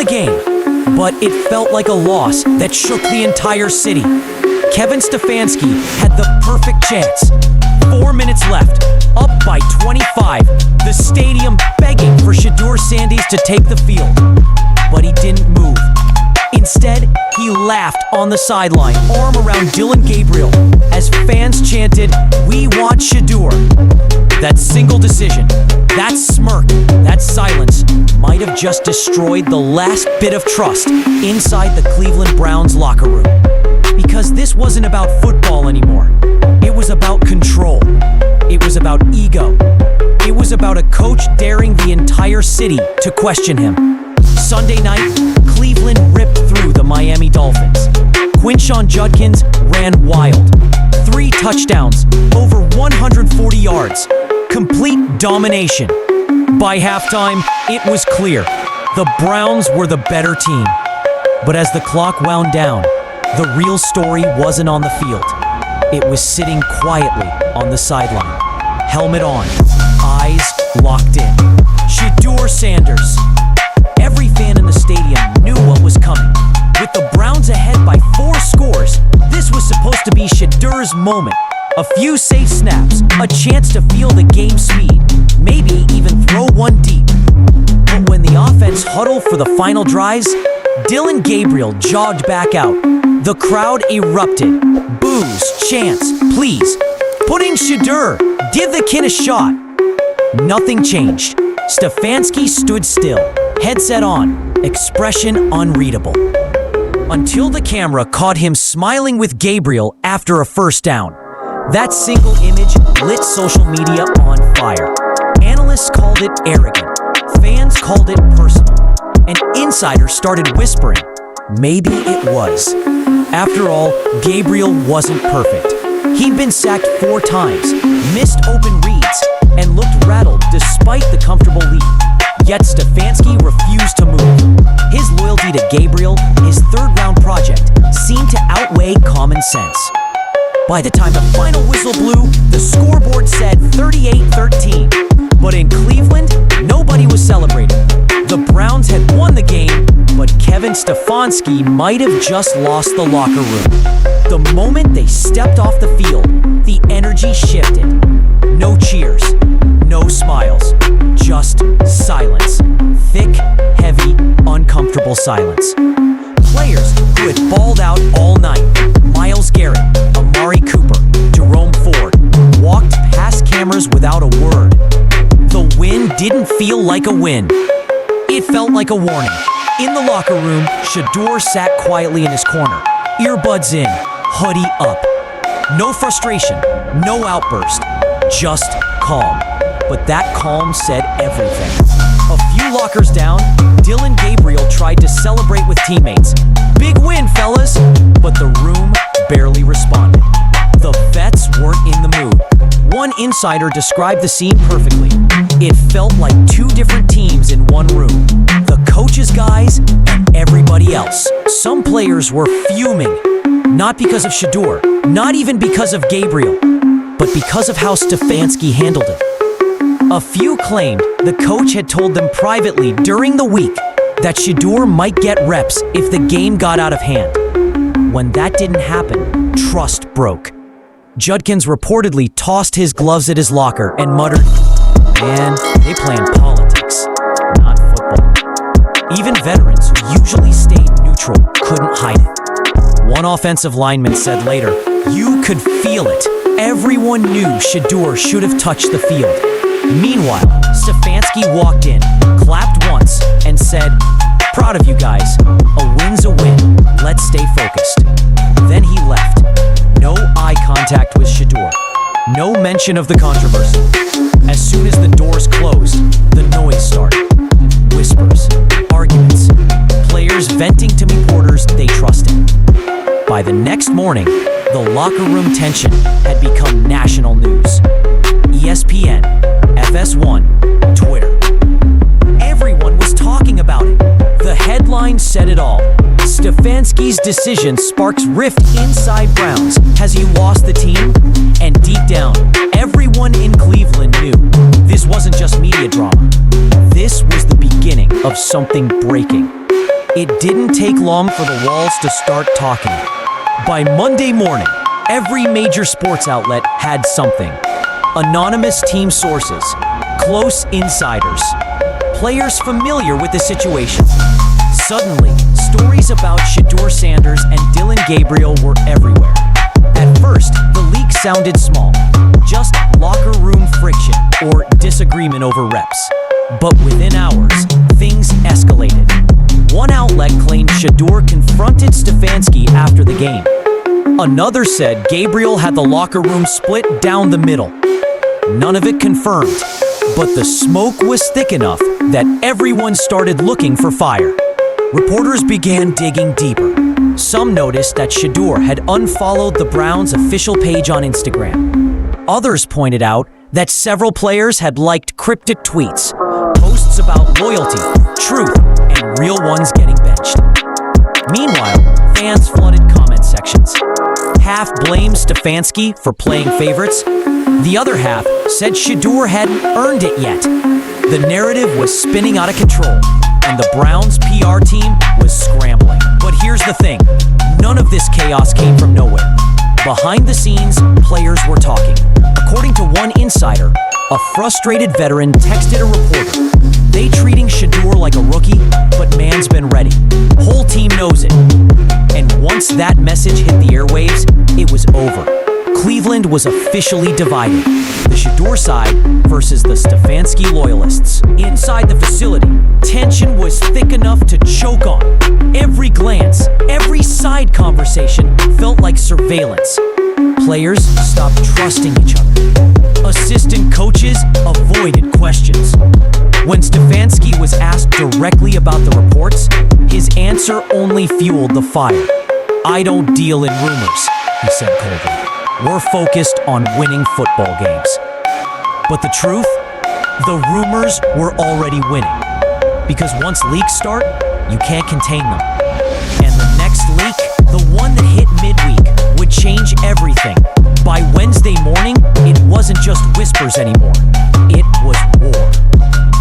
the game, but it felt like a loss that shook the entire city. Kevin Stefanski had the perfect chance. 4 minutes left, up by 25, the stadium begging for Shedeur Sanders to take the field. But he didn't move. Instead, he laughed on the sideline, arm around Dillon Gabriel, as fans chanted, "We want Shedeur." That single decision, that smirk, that silence might have just destroyed the last bit of trust inside the Cleveland Browns locker room. Because this wasn't about football anymore. It was about control. It was about ego. It was about a coach daring the entire city to question him. Sunday night, Cleveland ripped through the Miami Dolphins. Quinshon Judkins ran wild. 3 touchdowns, over 140 yards. Complete domination. By halftime, it was clear. The Browns were the better team. But as the clock wound down, the real story wasn't on the field. It was sitting quietly on the sideline. Helmet on, eyes locked in. Shedeur Sanders. Every fan in the stadium knew what was coming. With the Browns ahead by 4 scores, this was supposed to be Shedeur's moment. A few safe snaps, a chance to feel the game speed, maybe even throw one deep. But when the offense huddled for the final drives, Dillon Gabriel jogged back out. The crowd erupted. Boos, chants, please. Put in Shedeur. Give the kid a shot. Nothing changed. Stefanski stood still, headset on, expression unreadable. Until the camera caught him smiling with Gabriel after a first down. That single image lit social media on fire. Analysts called it arrogant. Fans called it personal. And insiders started whispering, maybe it was. After all, Gabriel wasn't perfect. He'd been sacked 4 times, missed open reads, and looked rattled despite the comfortable lead. Yet Stefanski refused to move. His loyalty to Gabriel, his third-round project, seemed to outweigh common sense. By the time the final whistle blew, the scoreboard said 38-13. But in Cleveland, nobody was celebrating. The Browns had won the game, but Kevin Stefanski might have just lost the locker room. The moment they stepped off the field, the energy shifted. No cheers, no smiles, just silence. Thick, heavy, uncomfortable silence. Players who had balled out all night, Myles Garrett, Amari Cooper, Jerome Ford, walked past cameras without a word. The win didn't feel like a win. It felt like a warning. In the locker room, Shedeur sat quietly in his corner, earbuds in, hoodie up. No frustration, no outburst, just calm. But that calm said everything. A few lockers down, Dillon Gabriel tried to celebrate with teammates. Big win, fellas! But the room barely responded. The vets weren't in the mood. One insider described the scene perfectly. It felt like 2 different teams in one room. The coach's guys and everybody else. Some players were fuming. Not because of Shedeur, not even because of Gabriel, but because of how Stefanski handled it. A few claimed the coach had told them privately during the week that Shedeur might get reps if the game got out of hand. When that didn't happen, trust broke. Judkins reportedly tossed his gloves at his locker and muttered, "Man, they playing politics, not football." Even veterans who usually stayed neutral couldn't hide it. One offensive lineman said later, "You could feel it. Everyone knew Shedeur should have touched the field." Meanwhile, Stefanski walked in, clapped once, and said, "Proud of you guys. A win's a win. Let's stay focused." Then he left. No eye contact with Shedeur. No mention of the controversy. As soon as the doors closed, the noise started. Whispers, arguments, players venting to reporters they trusted. By the next morning, the locker room tension had become national news. ESPN, FS1, Twitter. Everyone was talking about it. The headline said it all. Stefanski's decision sparks rift inside Browns. Has he lost the team? And deep down, everyone in Cleveland knew this wasn't just media drama. This was the beginning of something breaking. It didn't take long for the walls to start talking. By Monday morning, every major sports outlet had something. Anonymous team sources, close insiders, players familiar with the situation. Suddenly, stories about Shedeur Sanders and Dillon Gabriel were everywhere. At first, the leak sounded small, just locker room friction or disagreement over reps. But within hours, things escalated. One outlet claimed Shedeur confronted Stefanski after the game. Another said Gabriel had the locker room split down the middle. None of it confirmed, but the smoke was thick enough that everyone started looking for fire. Reporters began digging deeper. Some noticed that Shedeur had unfollowed the Browns' official page on Instagram. Others pointed out that several players had liked cryptic tweets, posts about loyalty, truth, and real ones getting benched. Meanwhile, fans flooded comment sections. Half blamed Stefanski for playing favorites. The other half said Shedeur hadn't earned it yet. The narrative was spinning out of control, and the Browns' PR team was scrambling. But here's the thing, none of this chaos came from nowhere. Behind the scenes, players were talking. According to one insider, a frustrated veteran texted a reporter. They treating Shedeur like a rookie, but man's been ready. Whole team knows it. And once that message hit the airwaves, it was over. Cleveland was officially divided. The Shedeur side versus the Stefanski loyalists. Inside the facility, tension was thick enough to choke on. Every glance, every side conversation felt like surveillance. Players stopped trusting each other. Assistant coaches avoided questions. When Stefanski was asked directly about the reports, his answer only fueled the fire. "I don't deal in rumors," he said coldly. "We're focused on winning football games." But the truth? The rumors were already winning. Because once leaks start, you can't contain them. And the next leak, the one that hit midweek, would change everything. By Wednesday morning, it wasn't just whispers anymore. It was war.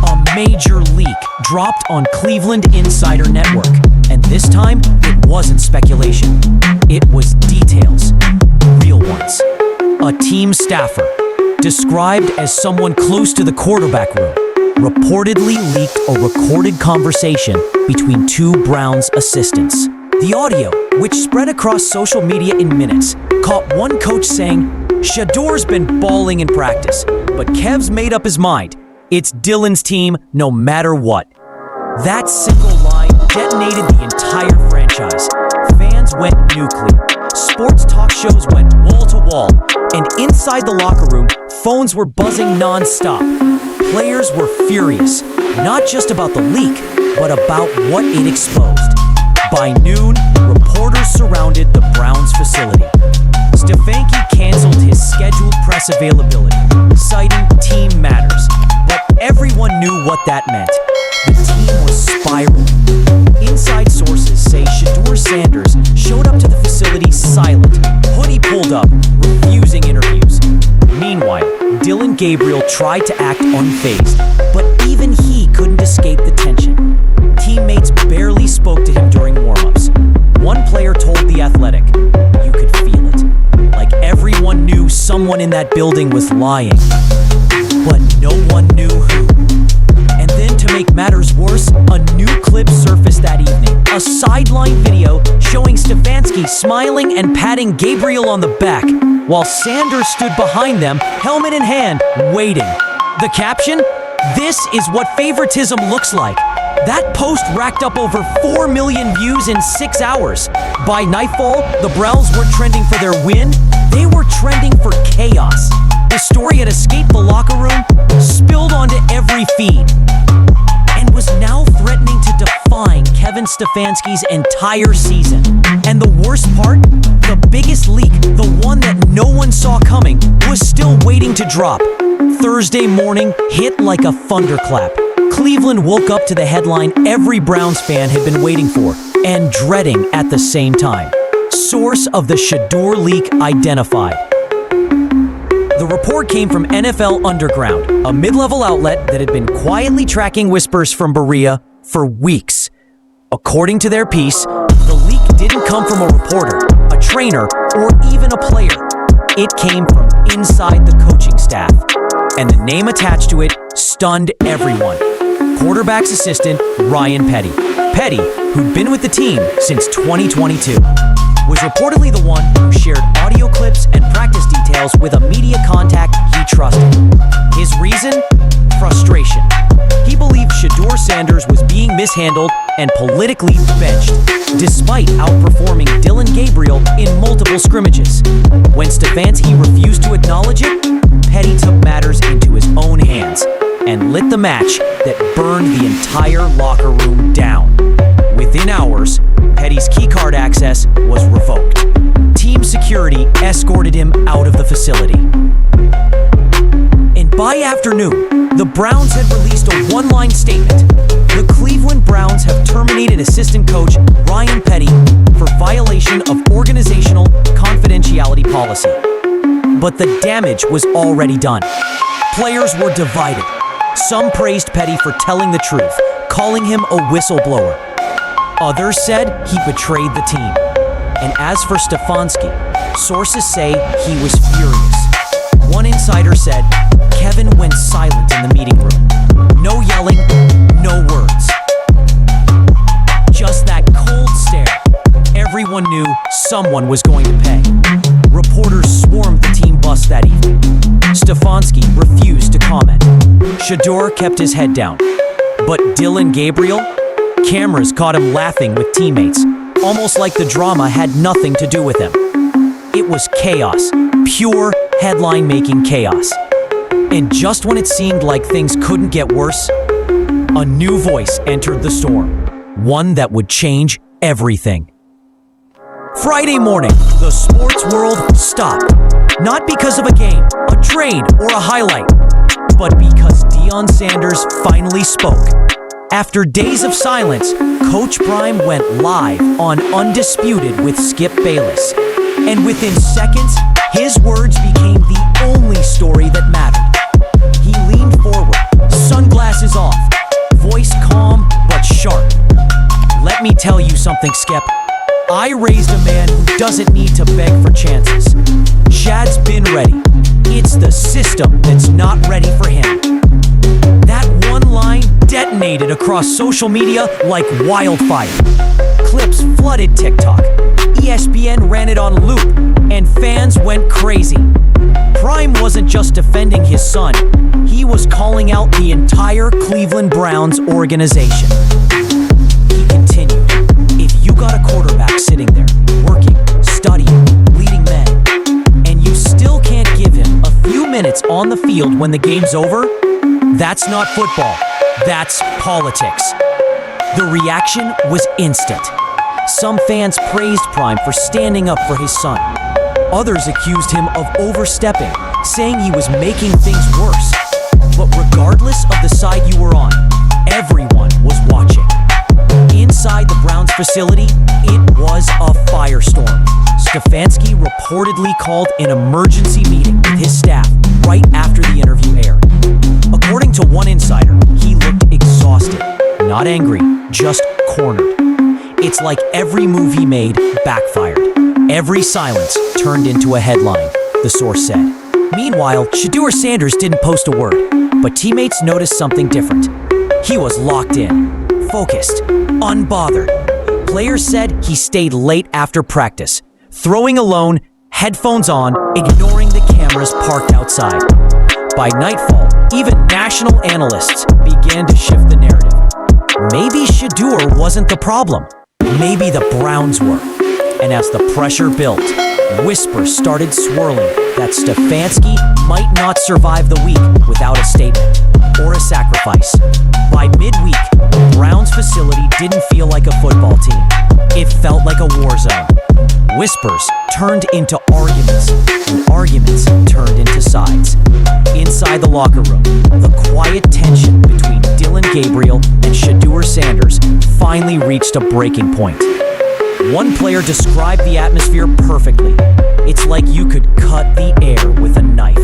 A major leak dropped on Cleveland Insider Network. And this time, it wasn't speculation. It was details. Real ones. A team staffer, described as someone close to the quarterback room, reportedly leaked a recorded conversation between two Browns assistants. The audio, which spread across social media in minutes, caught one coach saying, "Shedeur's been balling in practice, but Kev's made up his mind. It's Dillon's team no matter what." That single line detonated the entire franchise. Fans went nuclear. Sports talk shows went wall to wall. And inside the locker room, phones were buzzing non-stop. Players were furious, not just about the leak, but about what it exposed. By noon, reporters surrounded the Browns facility. Stefanski canceled his scheduled press availability, citing team matters. But everyone knew what that meant. The team was spiraling. Inside sources say Shedeur Sanders showed up to the facility silent, hoodie pulled up, refusing interviews. Meanwhile, Dillon Gabriel tried to act unfazed, but even he couldn't escape the tension. Teammates barely spoke to him during warm-ups. One player told The Athletic, "You could feel it. Like everyone knew someone in that building was lying, but no one knew who." And then to make matters worse, a new clip surfaced that evening. A sideline video showing Stefanski smiling and patting Gabriel on the back, while Sanders stood behind them, helmet in hand, waiting. The caption? "This is what favoritism looks like." That post racked up over 4 million views in 6 hours. By nightfall, the Browns weren't trending for their win, they were trending for chaos. The story had escaped the locker room, spilled onto every feed, and was now threatening to define Kevin Stefanski's entire season. And the worst part? The biggest leak, the one that no one saw coming, was still waiting to drop. Thursday morning hit like a thunderclap. Cleveland woke up to the headline every Browns fan had been waiting for and dreading at the same time. Source of the Shedeur leak identified. The report came from NFL Underground, a mid-level outlet that had been quietly tracking whispers from Berea for weeks. According to their piece, the leak didn't come from a reporter, a trainer, or even a player. It came from inside the coaching staff, and the name attached to it stunned everyone. Quarterback's assistant, Ryan Petty. Petty, who'd been with the team since 2022, was reportedly the one who shared audio clips and practice details with a media contact he trusted. His reason? Frustration. He believed Shedeur Sanders was being mishandled and politically benched, despite outperforming Dillon Gabriel in multiple scrimmages. When Stefanski refused to acknowledge it, Petty took matters into his own hands and lit the match that burned the entire locker room down. Within hours, Petty's keycard access was revoked. Team security escorted him out of the facility. And by afternoon, the Browns had released a one-line statement. The Cleveland Browns have terminated assistant coach Ryan Petty for violation of organizational confidentiality policy. But the damage was already done. Players were divided. Some praised Petty for telling the truth, calling him a whistleblower. Others said he betrayed the team. And as for Stefanski, sources say he was furious. One insider said Kevin went silent in the meeting room. No yelling, no words. Just that cold stare. Everyone knew someone was going to pay. Reporters swarmed the team bus that evening. Stefanski refused to comment. Shedeur kept his head down. But Dillon Gabriel? Cameras caught him laughing with teammates, almost like the drama had nothing to do with him. It was chaos, pure headline-making chaos. And just when it seemed like things couldn't get worse, a new voice entered the storm, one that would change everything. Friday morning, the sports world stopped. Not because of a game, a trade, or a highlight, but because Deion Sanders finally spoke. After days of silence, Coach Prime went live on Undisputed with Skip Bayless. And within seconds, his words became the only story that mattered. He leaned forward, sunglasses off, voice calm but sharp. Let me tell you something, Skip. I raised a man who doesn't need to beg for chances. Shad's been ready. It's the system that's not ready for him. That one line detonated across social media like wildfire. Clips flooded TikTok. ESPN ran it on loop, and fans went crazy. Prime wasn't just defending his son, he was calling out the entire Cleveland Browns organization. He continued, if you got a quarterback sitting there, working, studying, leading men, and you still can't give him a few minutes on the field when the game's over, that's not football, that's politics. The reaction was instant. Some fans praised Prime for standing up for his son. Others accused him of overstepping, saying he was making things worse. But regardless of the side you were on, everyone was watching. Inside the Browns facility, it was a firestorm. Stefanski reportedly called an emergency meeting with his staff right after the interview aired. According to one insider, he looked exhausted, not angry, just cornered. It's like every move he made backfired. Every silence turned into a headline, the source said. Meanwhile, Shedeur Sanders didn't post a word, but teammates noticed something different. He was locked in, focused, unbothered. Players said he stayed late after practice, throwing alone, headphones on, ignoring the cameras parked outside. By nightfall, even national analysts began to shift the narrative. Maybe Shedeur wasn't the problem. Maybe the Browns were. And as the pressure built, whispers started swirling that Stefanski might not survive the week without a statement or a sacrifice. By midweek, the Browns facility didn't feel like a football team. It felt like a war zone. Whispers turned into arguments, and arguments turned into sides. Inside the locker room, the quiet tension between Dillon Gabriel and Shedeur Sanders finally reached a breaking point. One player described the atmosphere perfectly. It's like you could cut the air with a knife.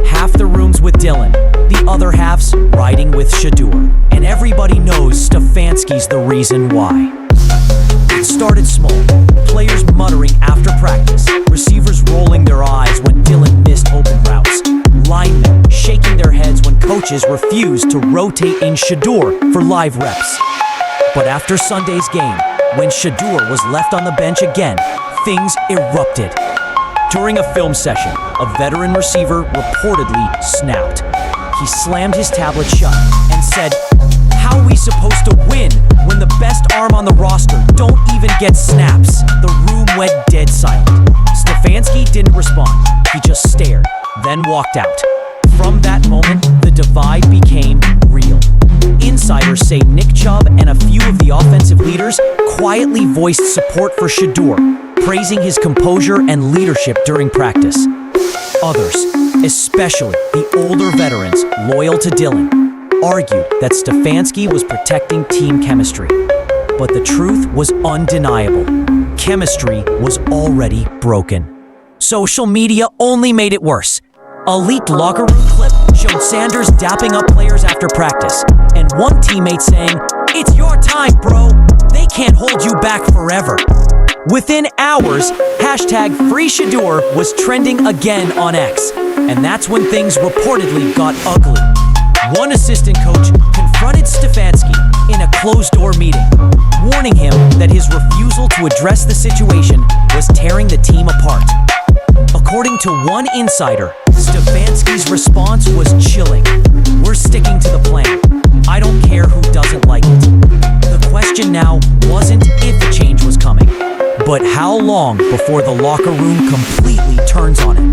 Half the room's with Dillon, the other half's riding with Shedeur. And everybody knows Stefanski's the reason why. It started small, players muttering after practice, receivers rolling their eyes when Dylan missed open routes, linemen shaking their heads when coaches refused to rotate in Shedeur for live reps. But after Sunday's game, when Shedeur was left on the bench again, things erupted. During a film session, a veteran receiver reportedly snapped. He slammed his tablet shut and said, "How are we supposed to win when the best arm on the roster don't even get snaps?" The room went dead silent. Stefanski didn't respond. He just stared, then walked out. From that moment, the divide became real. Insiders say Nick Chubb and a few of the offensive leaders quietly voiced support for Shedeur, praising his composure and leadership during practice. Others, especially the older veterans loyal to Dylan, argued that Stefanski was protecting team chemistry. But the truth was undeniable. Chemistry was already broken. Social media only made it worse. A leaked locker room clip showed Sanders dapping up players after practice, and one teammate saying, "It's your time, bro. They can't hold you back forever." Within hours, #FreeShedeur was trending again on X, and that's when things reportedly got ugly. One assistant coach confronted Stefanski in a closed-door meeting, warning him that his refusal to address the situation was tearing the team apart. According to one insider, Stefanski's response was chilling. "We're sticking to the plan. I don't care who doesn't like it." The question now wasn't if a change was coming, but how long before the locker room completely turns on it.